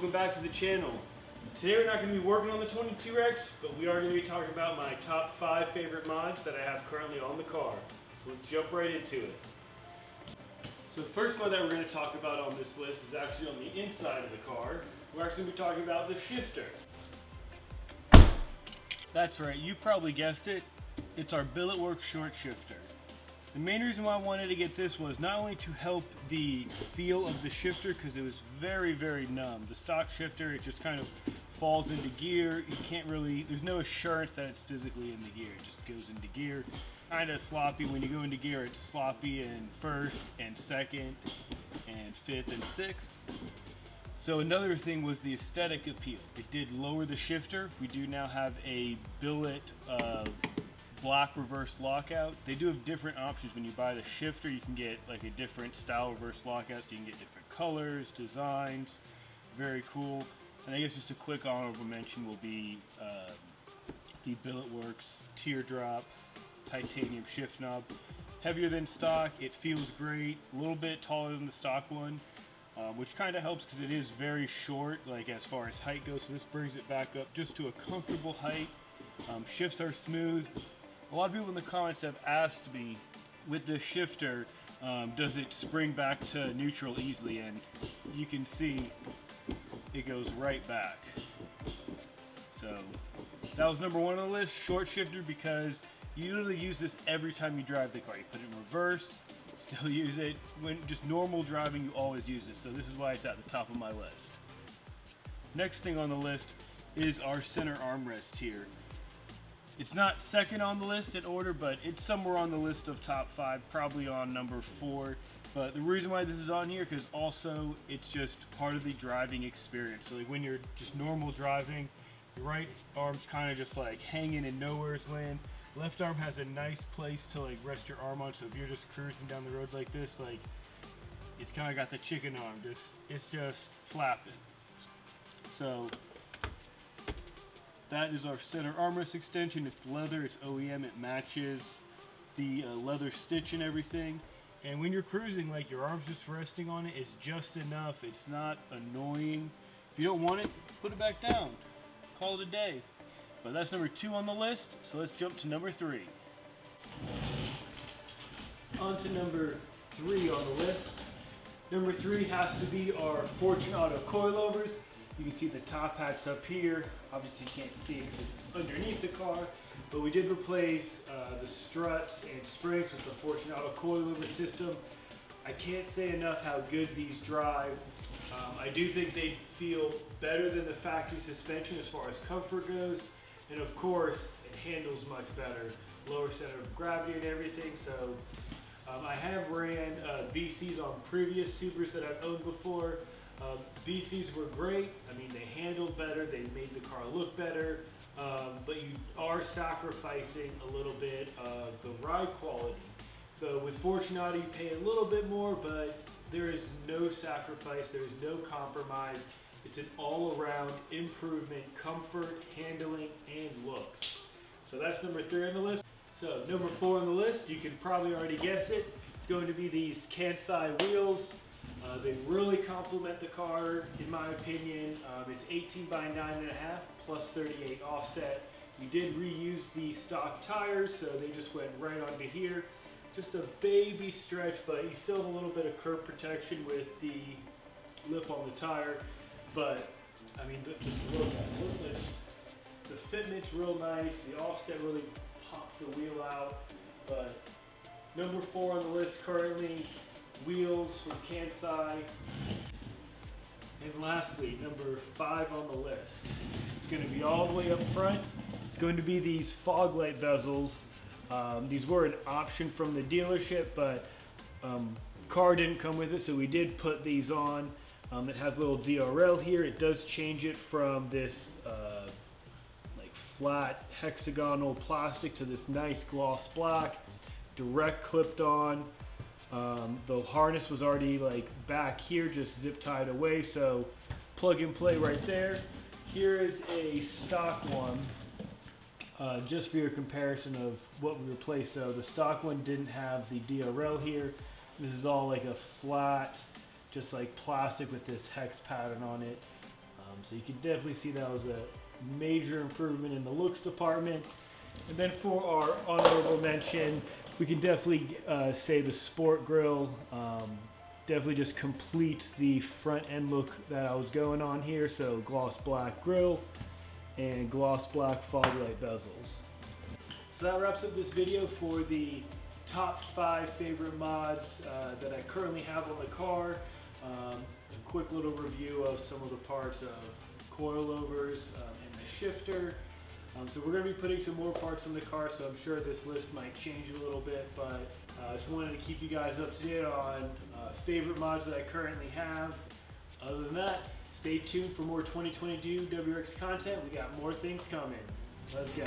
Welcome back to the channel. Today we're not going to be working on the 22X, but we are going to be talking about my top 5 favorite mods that I have currently on the car. So let's jump right into it. So the first mod that we're going to talk about on this list is actually on the inside of the car. We're actually going to be talking about the shifter. That's right, you probably guessed it. It's our Billetworks short shifter. The main reason why I wanted to get this was not only to help the feel of the shifter, because it was very, very numb. The stock shifter, it just kind of falls into gear. You can't really, there's no assurance that it's physically in the gear. It just goes into gear. Kind of sloppy. When you go into gear, it's sloppy in first and second and fifth and sixth. So another thing was the aesthetic appeal. It did lower the shifter. We do now have a billet black reverse lockout. They do have different options. When you buy the shifter, you can get like a different style reverse lockout, so you can get different colors, designs. Very cool. And I guess just a quick honorable mention will be the Billetworks Teardrop titanium shift knob. Heavier than stock, it feels great. A little bit taller than the stock one, which kind of helps because it is very short, like as far as height goes. So this brings it back up just to a comfortable height. Shifts are smooth. A lot of people in the comments have asked me, with the shifter, does it spring back to neutral easily? And you can see it goes right back. So that was number 1 on the list, short shifter, because you literally use this every time you drive the car. You put it in reverse, still use it. When just normal driving, you always use it. So this is why it's at the top of my list. Next thing on the list is our center armrest here. It's not second on the list in order, but it's somewhere on the list of top 5, probably on number 4. But the reason why this is on here, because also it's just part of the driving experience. So like when you're just normal driving, your right arm's kind of just like hanging in nowhere's land. Left arm has a nice place to like rest your arm on. So if you're just cruising down the road like this, like it's kind of got the chicken arm. It's just flapping. So that is our center armrest extension. It's leather, it's OEM, it matches the leather stitch and everything. And when you're cruising, like your arm's just resting on it, it's just enough. It's not annoying. If you don't want it, put it back down. Call it a day. But that's number 2 on the list, so let's jump to number 3. On to number 3 on the list. Number 3 has to be our Fortunato Coilovers. You can see the top hat's up here. Obviously you can't see it because it's underneath the car, but we did replace the struts and springs with the Fortunato Coilover system. I can't say enough how good these drive. I do think they feel better than the factory suspension as far as comfort goes, and of course it handles much better, lower center of gravity and everything. So I have ran BCs on previous Subarus that I've owned before. BCs were great. I mean, they handled better, they made the car look better, but you are sacrificing a little bit of the ride quality. So with Fortunato, you pay a little bit more, but there is no sacrifice, there is no compromise. It's an all-around improvement, comfort, handling, and looks. So that's number 3 on the list. So number 4 on the list, you can probably already guess it. It's going to be these Kansai wheels. They really complement the car, in my opinion. It's 18 by 9.5 plus 38 offset. We did reuse the stock tires, so they just went right onto here. Just a baby stretch, but you still have a little bit of curb protection with the lip on the tire. But I mean, just look at this. The fitment's real nice. The offset really popped the wheel out. But number 4 on the list currently, wheels from Kansai. And lastly, number 5 on the list. It's going to be all the way up front. It's going to be these fog light bezels. These were an option from the dealership, but car didn't come with it, so we did put these on. It has a little DRL here. It does change it from this like flat hexagonal plastic to this nice gloss black, direct clipped on. The harness was already like back here, just zip tied away, so plug and play right there. Here is a stock one, just for your comparison of what we replaced. So the stock one didn't have the DRL here. This is all like a flat, just like plastic with this hex pattern on it. So you can definitely see that was a major improvement in the looks department. And then for our honorable mention, we can definitely say the Sport Grille. Definitely just completes the front end look that I was going on here. So gloss black grille and gloss black fog light bezels. So that wraps up this video for the top 5 favorite mods that I currently have on the car. A quick little review of some of the parts of coilovers and the shifter. So we're going to be putting some more parts on the car, so I'm sure this list might change a little bit, but I just wanted to keep you guys up to date on favorite mods that I currently have. Other than that, stay tuned for more 2022 WRX content. We got more things coming. Let's go.